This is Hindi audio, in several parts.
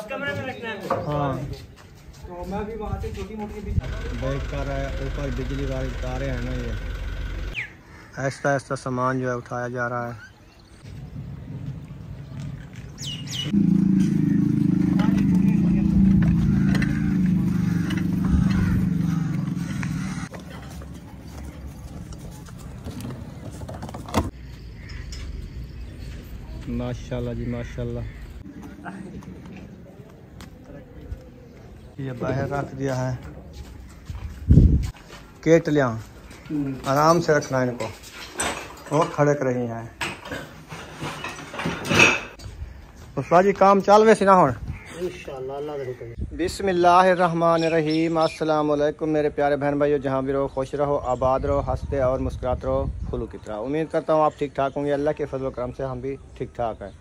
कमरे में रखना है। हाँ तो मैं भी वहाँ से छोटी मोटी बैक कर रहा है, ऊपर बिजली वाली तारें हैं ना, ये ऐसा ऐसा सामान जो है उठाया जा रहा है। माशाल्लाह जी माशाल्लाह। ये बाहर रख दिया है, केटलियाँ आराम से रखना है इनको, वो खड़क रही हैं। उस्ताद जी काम चाल वैसे ना हो इंशाअल्लाह। बिस्मिल्लाहिर्रहमानिर्रहीम। अस्सलाम वालेकुम मेरे प्यारे बहन भाइयों, जहाँ भी रहो खुश रहो, आबाद रहो, हंसते और मुस्कुराते रहो फूलों की तरह। उम्मीद करता हूँ आप ठीक ठाक होंगे। अल्लाह के फजल करम से हम भी ठीक ठाक हैं।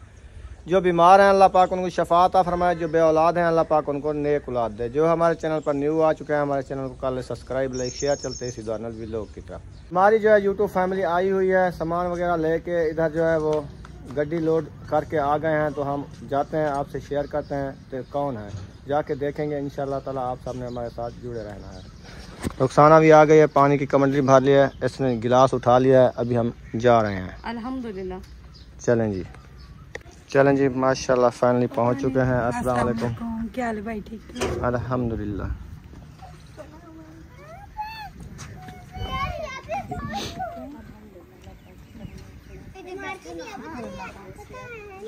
जो बीमार हैं अल्लाह पाक उनको शफात अता फरमाए, जो बे औलाद हैं अल्लाह पाक उनको नेक औलाद दे। जो हमारे चैनल पर न्यू आ चुके हैं हमारे चैनल को कर सब्सक्राइब लाइक शेयर, चलते इसी दौरान व्लॉग की तरफ। हमारी जो है यूट्यूब फैमिली आई हुई है, सामान वगैरह लेके इधर जो है वो गड्डी लोड करके आ गए हैं। तो हम जाते हैं, आपसे शेयर करते हैं तो कौन है, जाके देखेंगे इंशाल्लाह ताला। आप सबने हमारे साथ जुड़े रहना है। रुखसाना भी आ गई है, पानी की कमंडली भर लिया है, इसने गिलास उठा लिया है। अभी हम जा रहे हैं अल्हम्दुलिल्लाह। चलें जी चलें जी। माशाल्लाह फाइनली पहुंच चुके हैं। अस्सलाम वालेकुम। क्या हाल है भाई? ठीक। अल्हम्दुलिल्लाह।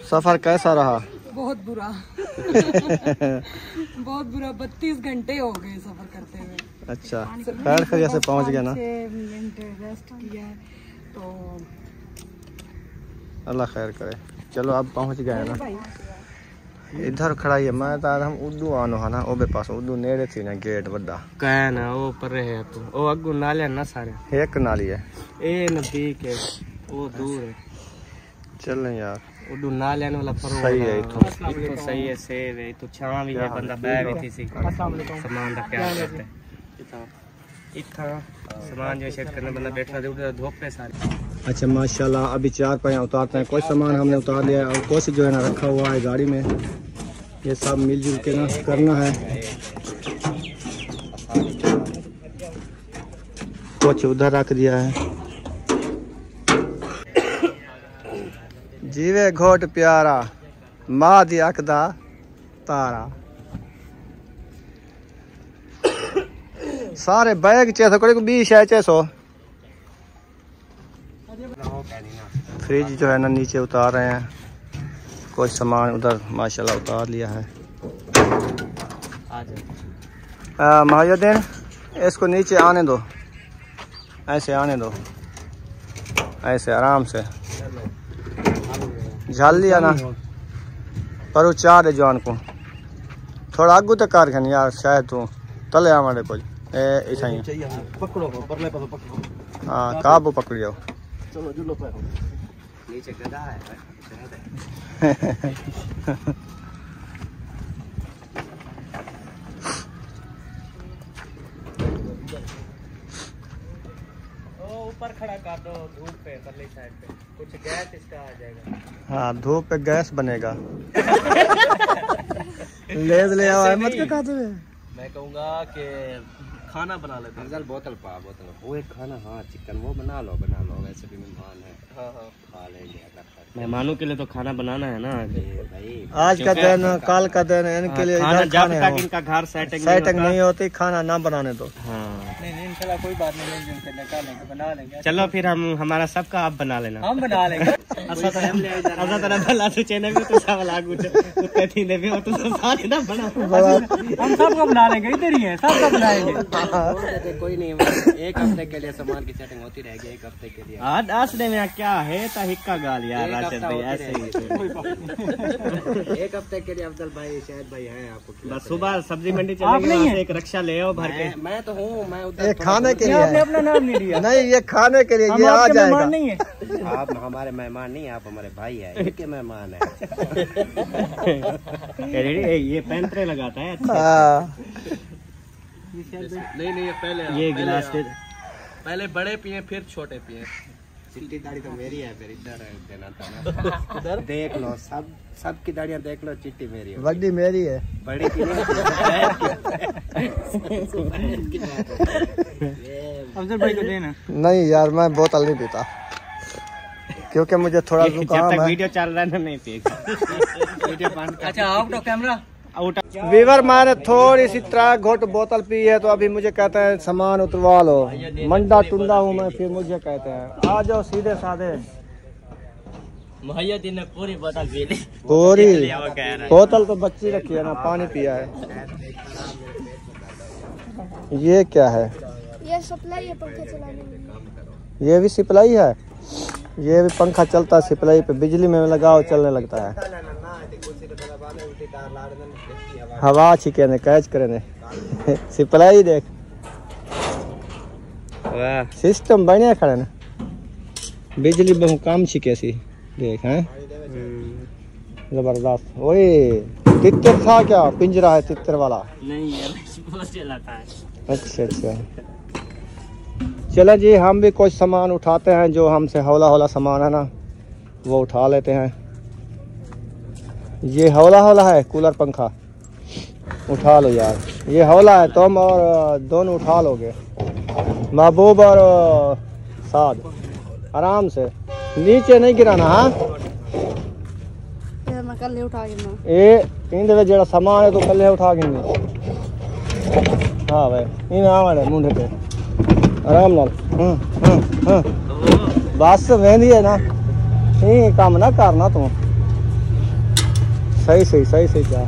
सफर कैसा रहा? बहुत बुरा बहुत बुरा। 32 घंटे हो गए सफर करते हुए। अच्छा खैर खैरियत से पहुंच गया ना? 6 मिनट रेस्ट किया तो अल्लाह खैर करे। चलो अब पहुंच गए ना। इधर खड़ा ही है। मैं तो हम उर्दू आनो है ना, ओबे पास उर्दू नेड़े थी ना गेट वड्डा कह ना वो पर है तो वो अगू नाले ना सारे एक नाली है, ए नजदीक है, वो दूर है। चलें यार, उर्दू नाले वाला पर सही है। इतो सही है, सेव है, तो छां भी है, बंदा बैठ भी थी सी सामान रख के आ जाते इतना सामान जो सेट करने बंदा बैठा दे धूप पे सारे। अच्छा माशाल्लाह। अभी 4 पहिया उतारते हैं। कोई सामान हमने उतार लिया है और कुछ जो है ना रखा हुआ है गाड़ी में। ये सब मिलजुल के ना करना है। कुछ उधर रख दिया है। जीवे घोट प्यारा माँ दी अकदा तारा। सारे बैग चेसो को 20 है 600। फ्रिज जो है ना नीचे उतार रहे हैं। कुछ सामान उधर माशाल्लाह उतार लिया है। महाजुद्दीन इसको नीचे आने दो, ऐसे आने दो, ऐसे आराम से झाल लिया ना। पर वो 4 है जवान को थोड़ा आगू तक कार खन यार, शायद तू तले हमारे कुछ ऐसा ही पकड़ो परले पर पकड़ो। हाँ काबू पकड़ जाओ। चलो जुलो पे नीचे गधा है। ऊपर खड़ा कर दो धूप पे, परली साइड पे कुछ गैस इसका आ जाएगा। हाँ धूप पे गैस बनेगा। ले आओ मत के खाते हुए। मैं कहूँगा कि खाना बना लेते हैं। बोतल वो एक खाना, हाँ चिकन वो बना लो वैसे भी मेहमान है। हाँ खा लेंगे। मेहमानों के लिए तो खाना बनाना है ना भाई। आज का दिन कल का दिन इनके लिए जब तक इनका घर सेटिंग नहीं होती खाना ना बनाने दो। हाँ नहीं इंशाल्लाह कोई बात नहीं, बना लेंगे। चलो फिर हम हमारा सबका आप बना लेना, हम बना लेंगे। हम सबका बना लेंगे, इधर ही है सबका बनाएंगे। कोई नहीं, एक हफ्ते के लिए सामान की सेटिंग होती रहेगी। एक हफ्ते के लिए आज में क्या है ता हिक्का गाल यार राशिद भाई ऐसे ही। एक हफ्ते के लिए अफजल भाई शायद भाई हैं आपको। बस सुबह सब्जी मंडी चलेंगे, एक रक्षा ले आओ भर के। मैं तो हूँ, मैं उधर खाने के लिए। आपने अपना नाम नहीं लिया। नहीं ये खाने के लिए, ये आ जाएगा। नहीं है आप हमारे मेहमान नहीं, आप हमारे भाई है, इनके मेहमान है। ये पैंतरे लगाता है। नहीं ये पहले ये गिलास पहले बड़े पिए फिर छोटे पिए। चिट्टी दाढ़ी तो मेरी है, फिर इधर देना था ना। इधर देख लो, सबकी दाढ़ियां देख लो, चिट्टी मेरी है। बड़ी मेरी है, बड़ी की अफजल भाई को देना। नहीं यार, मैं बोतल नहीं पीता क्योंकि मुझे थोड़ा जुकाम है। वीडियो चल रहा है ना, नहीं पीएगा। वीडियो बंद कर। अच्छा आउट ऑफ कैमरा। वीवर मैंने थोड़ी सी 3 घोट बोतल पी है, तो अभी मुझे कहते हैं सामान उतरवा लो। मंडा टुंडा हूँ मैं, फिर मुझे कहते हैं आ जाओ सीधे साधे। मुहैय्यद ने पूरी बोतल पी ली। पूरी बोतल तो बच्ची रखी है ना, पानी पिया है। ये क्या है? ये सप्लाई है पंखा चलाने में। ये भी सप्लाई है। ये भी पंखा चलता है सप्लाई पे, बिजली में लगाओ चलने लगता है। हवा छिके ने कैच करे ने सप्लाई देख, वाह सिस्टम बढ़िया खड़े ना, बिजली बहु काम छिके सी देख हैं, जबरदस्त। ओए तितर था क्या? पिंजरा है तितर वाला? नहीं यार, चलाता है। अच्छा अच्छा, चलो जी, हम भी कुछ सामान उठाते हैं, जो हमसे हौला हौला सामान है ना वो उठा लेते हैं। ये हौला हौला है कूलर पंखा, उठा लो यार। ये हौला है, तुम और दोनों उठा लोगे, महबूब और साद, आराम से, नीचे नहीं गिराना। हाँ मैं कल उठा गिनना। ये इंदे जेड़ा सामान है तो कल उठा गिननी। हाँ भाई, इन आवे मुंडे पे आराम नाल। बस वेंदी है ना, ये काम ना करना तू। सही सही सही सही क्या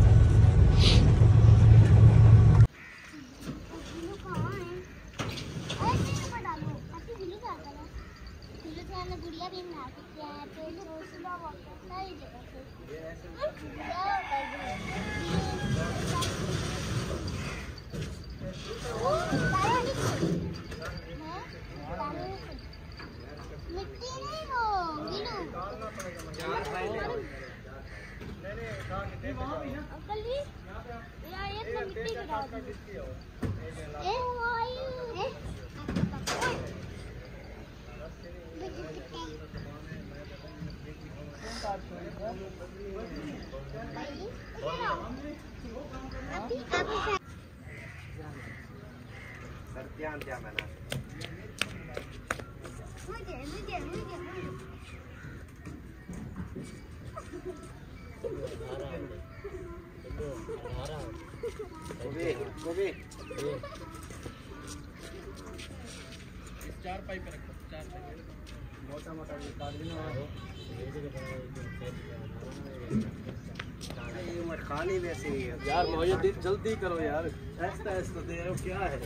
खाली वैसे ही है यार मुहैय्यद जल्दी करो यार, ऐसा ऐसा दे रहे हो क्या है?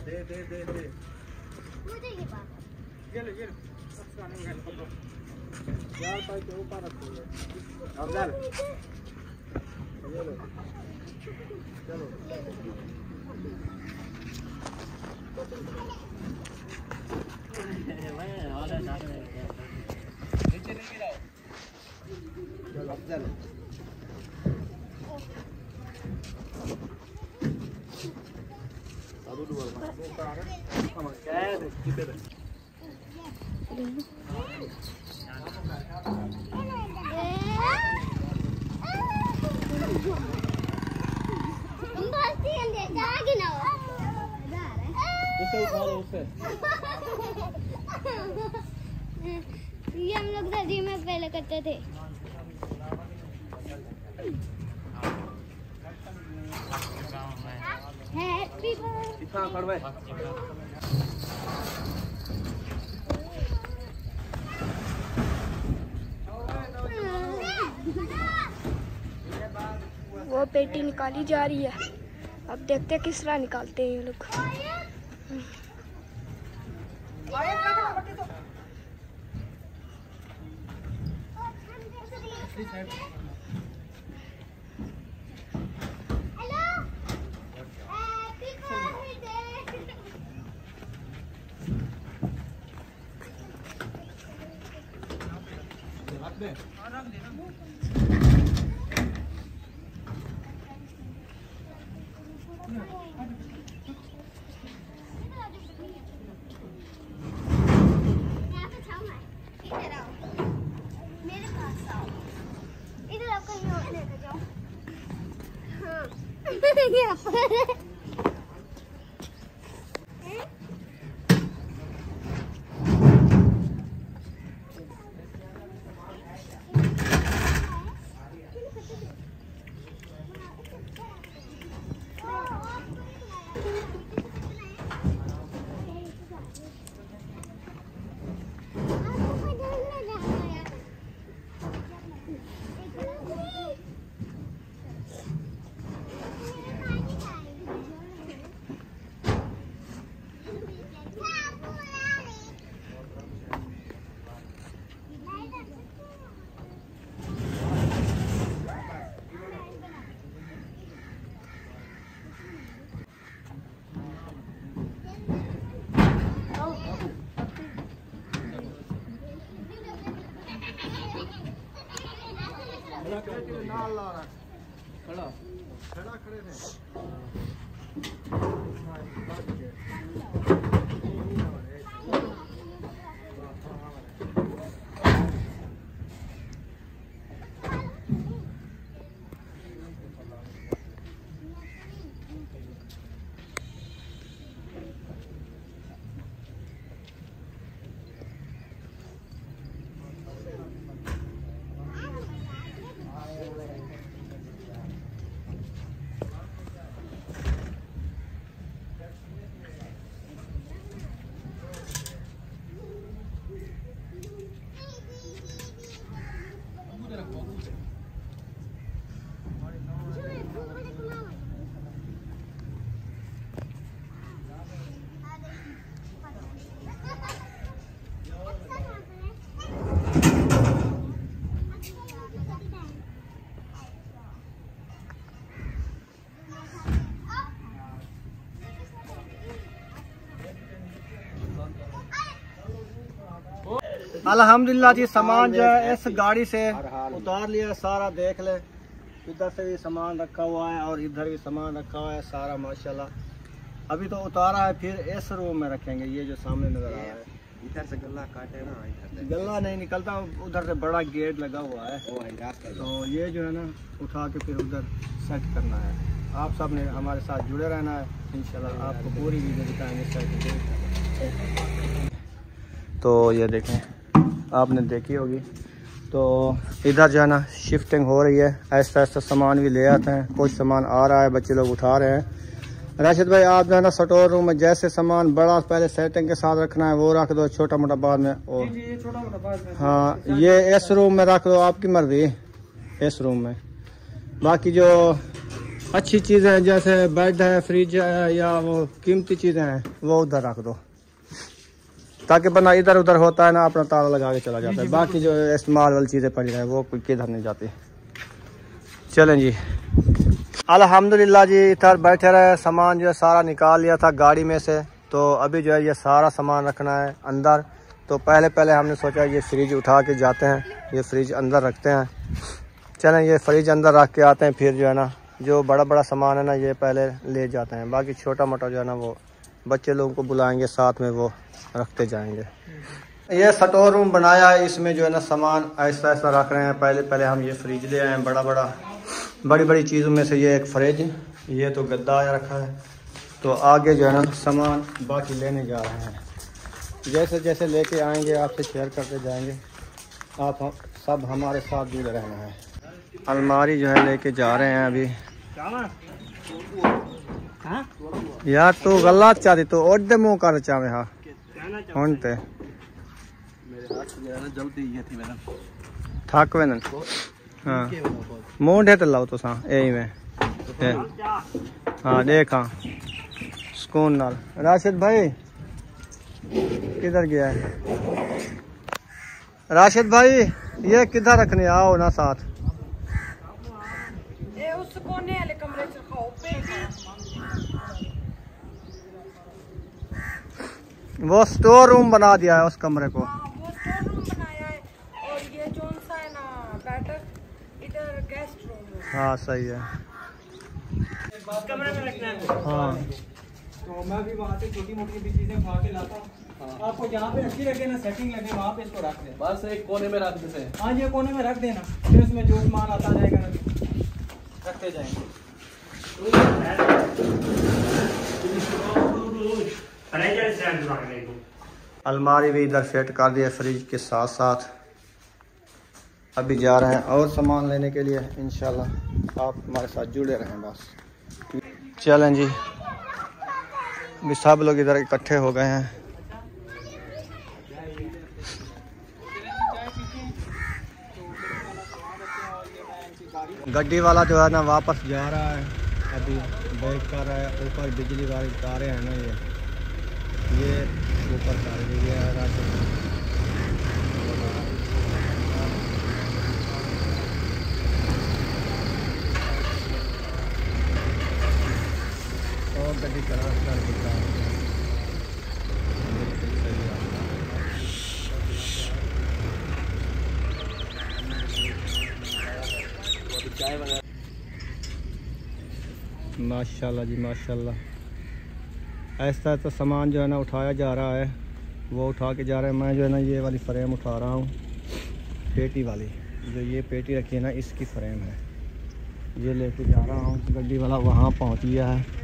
दे दे दे दे मुझे ये बात ये ले यार भाई के ऊपर रखो अफजल, ये लो चलो। नीचे नहीं गिराओ अफजल। ये हम लोग सर्दी में पहले करते थे। Happy birthday. वो पेटी निकाली जा रही है, अब देखते किस तरह निकालते हैं ये लोग। अल्हम्दुलिल्लाह जी, सामान जो है इस गाड़ी से उतार लिया सारा। देख ले, इधर से भी सामान रखा हुआ है और इधर भी सामान रखा हुआ है सारा माशाल्लाह। अभी तो उतारा है, फिर इस रूम में रखेंगे। ये जो सामने नजर आ रहा है, इधर से गल्ला काटे ना, इधर से गल्ला नहीं निकलता, उधर से बड़ा गेट लगा हुआ है, तो ये जो है ना उठा के फिर उधर सेट करना है। आप सब ने हमारे साथ जुड़े रहना है, इंशाल्लाह आपको पूरी वीडियो दिखाएंगे सेट। तो ये देखें, आपने देखी होगी। तो इधर जो है ना शिफ्टिंग हो रही है, ऐसा ऐसा सामान भी ले आते हैं। कुछ सामान आ रहा है, बच्चे लोग उठा रहे हैं। राशिद भाई, आप जो है ना स्टोर रूम में जैसे सामान बड़ा पहले सेटिंग के साथ रखना है वो रख दो, छोटा मोटा बाद में। और हाँ, ये इस रूम में रख दो, आपकी मर्जी, इस रूम में। बाकी जो अच्छी चीज़ें हैं जैसे बेड है, फ्रिज है, या वो कीमती चीज़ें हैं वो उधर रख दो, ताकि बना इधर उधर होता है ना, अपना ताला लगा के चला जाता है। बाकी जो इस्तेमाल वाली चीज़ें पड़ी हैं वो किधर नहीं जाती। चलें जी, अल्हम्दुलिल्लाह जी, इधर बैठे रहे। सामान जो है सारा निकाल लिया था गाड़ी में से, तो अभी जो है ये सारा सामान रखना है अंदर। तो पहले हमने सोचा ये फ्रिज उठा के जाते हैं, ये फ्रिज अंदर रखते हैं। चलें, ये फ्रिज अंदर रख के आते हैं, फिर जो है ना जो बड़ा बड़ा सामान है ना ये पहले ले जाते हैं। बाकी छोटा मोटा जो है ना वो बच्चे लोगों को बुलाएंगे, साथ में वो रखते जाएंगे। ये स्टोर रूम बनाया है, इसमें जो है ना सामान ऐसा ऐसा रख रहे हैं। पहले हम ये फ्रिज ले आए हैं, बड़ी बड़ी चीज़ों में से ये एक फ्रिज, ये तो गद्दा आया रखा है। तो आगे जो है ना सामान बाकी लेने जा रहे हैं, जैसे जैसे लेके आएंगे आपसे शेयर करते जाएंगे। आप सब हमारे साथ जुड़े रहना है। अलमारी जो है लेके जा रहे हैं अभी। यार तो गलत चाहती तो ओडे मुँह कर चाहे। हाँ होते थक वे। हाँ मुँह ढे तो लाओ तो यही में। हाँ देखा सुकून नाल। राशिद भाई किधर गया है? राशिद भाई ये किधर रखने, आओ ना साथ। उस कोने वाले कमरे से खाओ पे। वो स्टोर रूम बना दिया है उस कमरे को। वो स्टोर रूम बनाया है, और ये जो सा है ना बैठक, इधर गेस्ट रूम है। हाँ सही है। कमरे में रखना है। हाँ तो मैं भी वहाँ से छोटी मोटी भी चीजें खा के लाता हूँ। आपको जहाँ पे अच्छी लगे ना, सेटिंग लगे, वहाँ पे इसको रख दें। बस एक कोने में रख देते हैं। हाँ, ये कोने में रख देना, फिर इसमें जो सामान आता जाएगा ना रखते जाएंगे। अलमारी भी इधर सेट कर दिया फ्रिज के साथ साथ। अभी जा रहे हैं और सामान लेने के लिए। इंशाल्लाह आप हमारे साथ जुड़े रहें बस। चलें जी, अभी सब लोग इधर इकट्ठे हो गए हैं। गड्डी वाला जो है ना वापस जा रहा है, अभी बैक कर रहा है। ऊपर बिजली वाली तारें हैं ना, ये ऊपर तार ये आ रहा है। और गड्डी क्रॉस कर देता है। माशाल्लाह जी माशाल्लाह। ऐसा ऐसा सामान जो है ना उठाया जा रहा है, वो उठा के जा रहा है। मैं जो है ना ये वाली फ्रेम उठा रहा हूँ, पेटी वाली। जो ये पेटी रखी है ना, इसकी फ्रेम है, ये लेके जा रहा हूँ। गड्डी वाला वहाँ पहुँच गया है।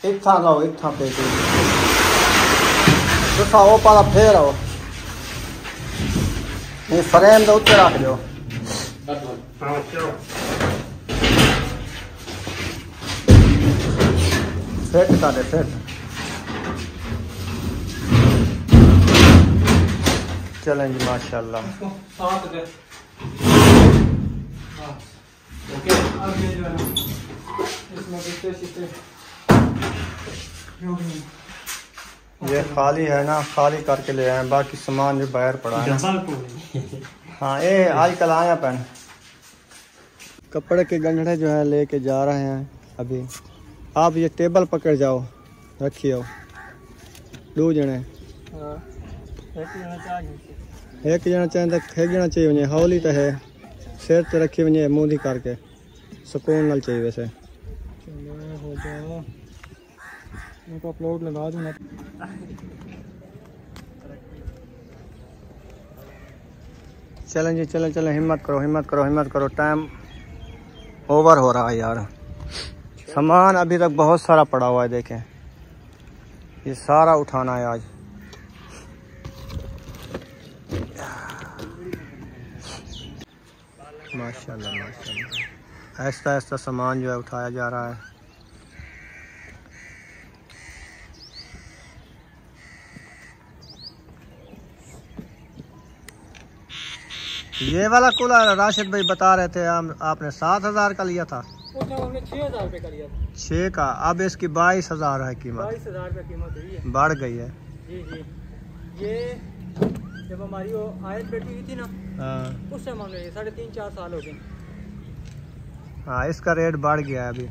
इतना लाओ, इतना पेटी दूसरा वो पाला फेर आओ। ये फ्रेम तो उत्ते रख दो। सेट कर दे, सेट। चलें जी माशाल्लाह। ओके, अब ये जो है ना इसमें शीशे ये खाली है ना, खाली करके ले आए। बाकी सामान जो बाहर पड़ा है। हाँ, ये आजकल आया पेन कपड़े के गंढे जो है लेके जा रहे हैं। अभी आप ये टेबल पकड़ जाओ, रखियो। 2 जने एक जना चाहिए, एक जना चाहिए। हौली तो है, सिर तो रखी वजे मुँह करके सुकून नाल चाहिए। वैसे हो जाओ, मैं को अपलोड लगा दूँगा। चलें जी, चलें चलें। हिम्मत करो, हिम्मत करो, हिम्मत करो। टाइम ओवर हो रहा है यार। सामान अभी तक बहुत सारा पड़ा हुआ है। देखें, ये सारा उठाना है आज। माशाल्लाह माशाल्लाह। ऐसा ऐसा सामान जो है उठाया जा रहा है। ये वाला कूलर राशिद भाई बता रहे थे आपने 7,000 का लिया था। हमने 6,000 रुपये का लिया था। 6 का, अब इसकी 22,000 है कीमत। 22,000 रुपये कीमत हुई है, बढ़ गई है। जी जी। ये जब हमारी वो आयत बेटी हुई थी ना, उस टाइम हमने 3.5-4 साल हो गए। हाँ, इसका रेट बढ़ गया है अभी।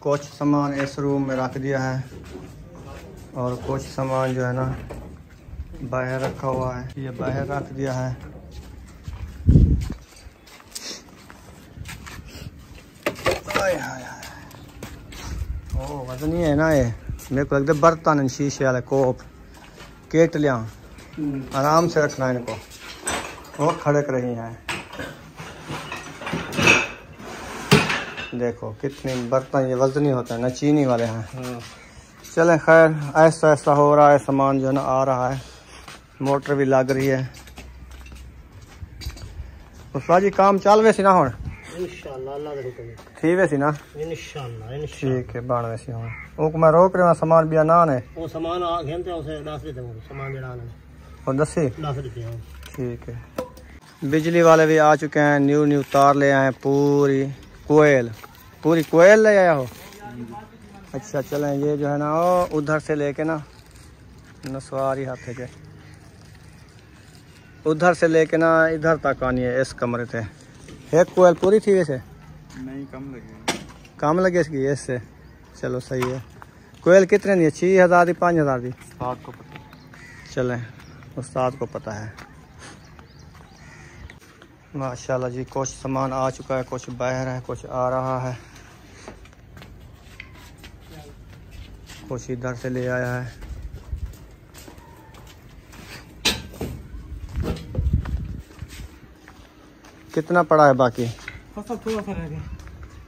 कुछ सामान इस रूम में रख दिया है और कुछ सामान जो है ना बाहर रखा हुआ है। ये बाहर रख दिया है। ओ वजनी है ना ये। मेरे को लगता है बर्तन शीशे वाले कोप केटलियाँ आराम से रखना है इनको। वो खड़क रही हैं। देखो कितने बर्तन ये वजनी होते हैं ना, चीनी वाले हैं। चलें खैर, ऐसा ऐसा हो रहा है। सामान जो है ना आ रहा है। मोटर भी लग रही है। उस्ताद जी काम चल वैसी ना हो इंशाल्लाह अल्लाह दे हुक्म ठीक वैसी ना इंशाल्लाह ठीक है बन वैसी हो। वो मैं रोक रहा सामान भी आना है। वो सामान आ गया तो उसे 10 देते हैं सामान जड़ा आना और 10 देते हैं। ठीक है। बिजली वाले भी आ चुके हैं। न्यू तार ले आए। पूरी कोयल ले आया हो। अच्छा चलें, ये जो है ना उधर से लेके ना नसवारी हाथे के उधर से लेके ना इधर तक आनी है इस कमरे से। एक कोयल पूरी थी वैसे? नहीं, कम लगे इसकी इससे। चलो सही है। कोयल कितने दी? 6,000 दी, 5,000 दी? उस्ताद को पता। चलें, उस्ताद को पता है। माशाल्लाह जी, कुछ सामान आ चुका है, कुछ बाहर है, कुछ आ रहा है, कुछ इधर से ले आया है। कितना पड़ा है बाकी? थोड़ा सा रह गया।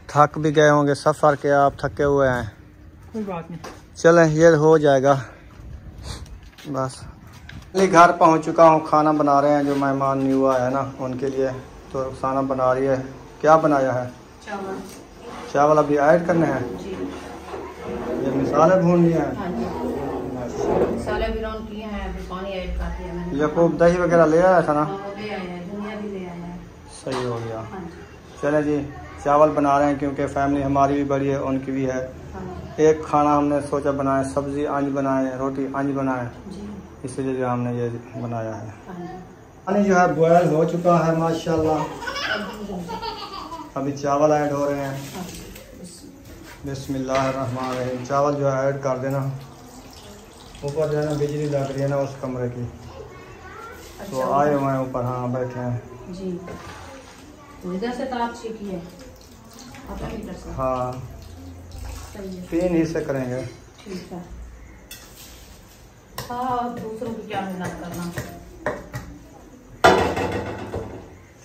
थक भी गए होंगे सफ़र के, आप थके हुए हैं। कोई बात नहीं, चलें ये हो जाएगा बस। घर पहुंच चुका हूं, खाना बना रहे हैं जो मेहमान न्यू आया है ना उनके लिए। तो खाना बना रही है। क्या बनाया है? चावल अभी ऐड करने हैं। ये मिसाले भून लिए हैं। मसाले भी रौन किए हैं, अभी पानी ऐड कर दिया मैंने। यकूब दही वगैरह ले आया था ना? ले आया है, धनिया भी ले आया है। सही हो गया। चले जी, चावल बना रहे हैं क्योंकि फैमिली हमारी भी बड़ी है, उनकी भी है। एक खाना हमने सोचा बनाए, सब्जी अंज बनाए, रोटी अंज बनाए, इसीलिए जो हमने ये बनाया है। पानी जो है बॉयल हो चुका है माशाल्लाह। अभी चावल ऐड हो रहे हैं। बिस्मिल्लाहिर्रहमानिर्रहीम। चावल जो है ऐड कर देना। ऊपर जो है ना बिजली लग रही है ना उस कमरे की, तो आए हुए हैं ऊपर। हाँ बैठे हैं जी। इधर से ताप छिकी है। हाँ, 3 हिस्से करेंगे। ठीक है। हाँ, दूसरों की क्या मेहनत करना।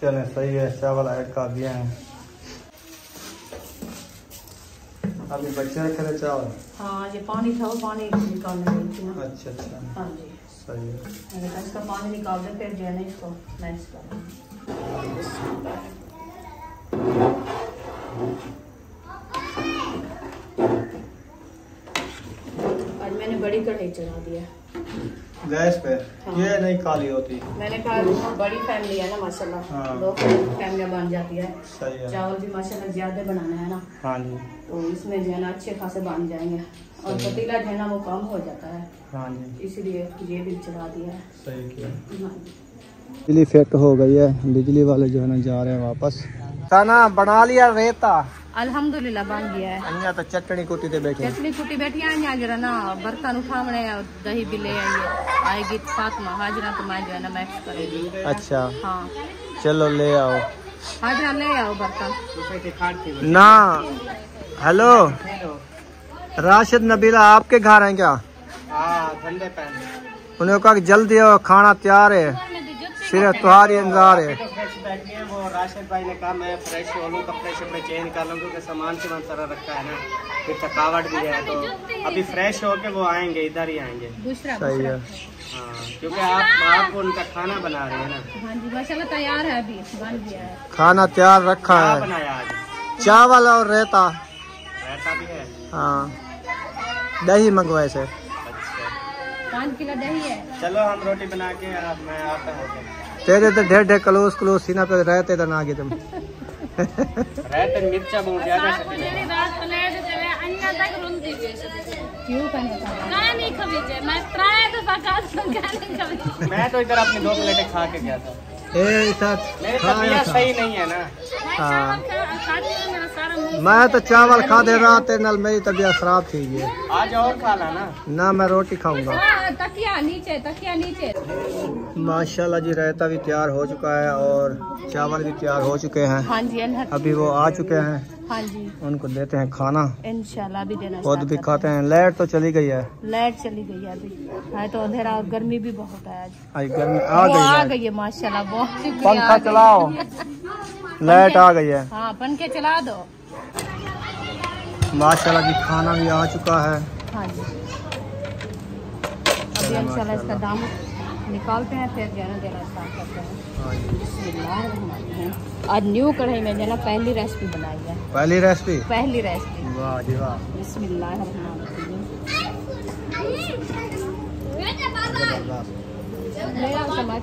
चलें सही है, चावल ऐड कर दिए हैं। अभी बच्चे रखे थे चावल? हाँ, ये पानी था, वो पानी निकालने गई थी ना। अच्छा अच्छा, हाँ जी सही है। मैंने कहा इसका पानी निकाल दे, फिर जो है ना इसको मैश कर। आज मैंने बड़ी कढ़ाई चढ़ा दिया गैस पे। हाँ। ये नहीं काली होती। मैंने कहा बड़ी फैमिली है ना माशाल्लाह। हाँ। 2 फैमिलियाँ बन जाती है। सही है। चावल भी माशाल्लाह ज्यादा बनाना है ना, हाँ जी। तो इसमें जो है ना अच्छे खासे बन जाएंगे, और पतीला जो है ना वो कम हो जाता है, हाँ जी, इसलिए ये भी चढ़ा दिया है। सही किया। हाँ। बिजली फिट हो गई है, बिजली वाले जो है ना जा रहे हैं वापस। खाना बना लिया रेता? अल्हम्दुलिल्लाह बन गया है। अन्या तो चटनी कुटी ते बैठे। चटनी कुटी बैठी है जरा ना, बर्तन उठावने और दही भी ले आएगी फातिमा। हाजरा तो मैं जो है ना मैक्स करेगी। अच्छा हाँ, चलो ले आओ। हाजरा ले आओ बर्तन ना। हेलो राशिद नबीला आपके घर हैं क्या? ठंडे पहन उन्हें कहा कि जल्दी आओ, खाना तैयार है, सिर्फ तुम्हारी इंतजार है। वो राशिद भाई ने कहा मैं फ्रेश हो लूँ, कपड़े शपड़े चेंज कर लूँ क्योंकि सामान सारा रखा है ना, फिर थकावट भी है। तो अभी फ्रेश होके वो आएंगे, इधर ही आएंगे। सही है। हाँ, क्योंकि आप उनका खाना बना रहे हैं ना। हाँ जी माशाल्लाह तैयार है, अभी बन गया है। खाना तैयार रखा क्या है, बनाया आज? चावल और रेता। रहता भी है। हाँ, दही मंगवाए से। अच्छा, 5 किलो दही है। चलो हम रोटी बना के मैं आता हूँ। तेरे तो ढेर ढेर कलूस कलूस सीना पे रहते तो ना आगे तुम। रहते मिर्चा बहुत ज्यादा क्यों मैं तो इधर अपनी 2 प्लेटें खा के गया था। मेरी तबीयत सही नहीं है ना। हाँ, मैं तो चावल खा दे रहा थे, नल मेरी तबीयत खराब थी। ये आज और खा ला ना। मैं रोटी खाऊंगा। तकिया नीचे। माशाल्लाह जी, रायता भी तैयार हो चुका है और चावल भी तैयार हो चुके हैं। हाँ जी, अभी वो आ चुके हैं। हाँ जी, उनको देते हैं खाना, इंशाल्लाह भी देना। खुद भी खाते हैं। लाइट तो चली गई है। लाइट चली गई है अभी, है तो अंधेरा और गर्मी भी बहुत है आज। आज गर्मी आ गई है माशाल्लाह, बहुत शुक्रिया। पंखा चलाओ, लाइट आ गई है। हाँ, पंखे चला दो। माशाल्लाह जी, खाना भी आ चुका है। हाँ जी, अभी इंशाल्लाह इसका दाम निकालते हैं, फिर जाना देना स्टार्ट करते हैं। आज न्यू कढ़ाई में जाना पहली रेसिपी बनाई है। पहली रेसिपी? पहली रेसिपी। वाह जी वाह। मेरा समझ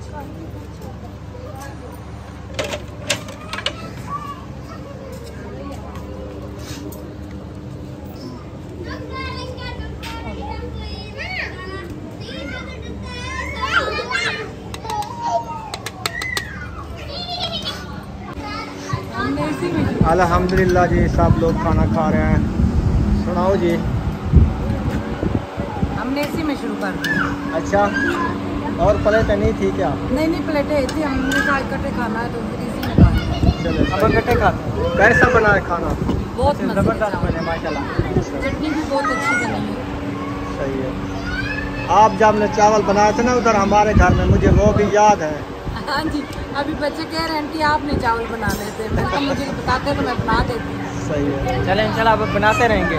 अल्हम्दुलिल्लाह जी, सब लोग खाना खा रहे हैं। सुनाओ जी। हमने इसी में शुरू कर दिया। अच्छा, और प्लेटें नहीं थी क्या? नहीं प्लेटें थी, हमने कहा इकट्ठे खाना है तो फिर इसी में खाना। चलो, अब इकट्ठे खाते हैं। कैसा बना है खाना? बहुत जबरदस्त बने माशाल्लाह। चटनी भी बहुत अच्छी बनी है। सही है। आप जब ने चावल बनाए थे ना उधर हमारे घर में, मुझे वो भी याद है। हाँ जी, अभी बच्चे कह रहे हैं आंटी आपने चावल बना लेते, मुझे बताते तो मैं बना देती। सही है। चलें इंशाल्लाह अब बनाते रहेंगे,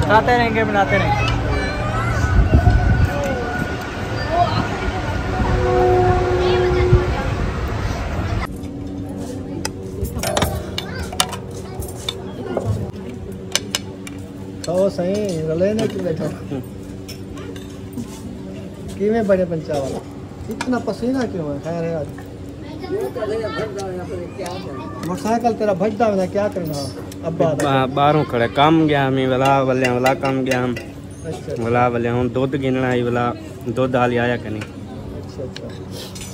खाते रहेंगे, बनाते रहेंगे। तो सही रले ने कि बैठो कि में बड़े पंचावल इतना पसीना क्यों है? खैर है, आज मोटरसाइकिल तेरा भजदा है, क्या करना अब? बाहरों खड़े काम गया हमें वाला काम गया हम अच्छा वाले हम दूध गिनना आई वाला दूध डाल आया कहीं। अच्छा।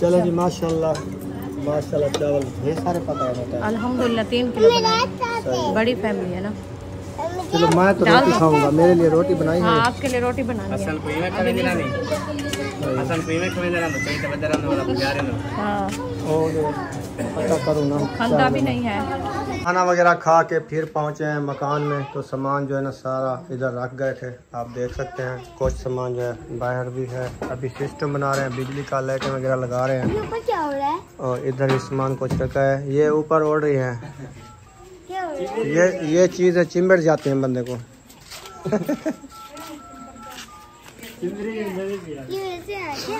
चलो जी, माशाल्लाह माशाल्लाह, चावल ढेर सारे पकाए होते हैं। अल्हम्दुलिल्लाह 3 किलो बनाए, बड़ी फैमिली है ना। चलो मैं तो रोटी खाऊंगा, मेरे लिए रोटी बनाई है। हाँ, आपके लिए रोटी बनानी है। हाँ, पता करूँ ना, खंदा भी नहीं है। खाना वगैरह खा के फिर पहुँचे हैं मकान में, तो सामान जो है ना सारा इधर रख गए थे, आप देख सकते हैं। कुछ सामान जो है बाहर भी है, अभी सिस्टम बना रहे हैं, बिजली का लाइटें वगैरह लगा रहे हैं। क्या हो रहा है? और इधर ही सामान कुछ रखा है, ये ऊपर ओढ़ रही है। ये चीज़ है, चिंबड़ जाते हैं बंदे को। ये वैसे है क्या?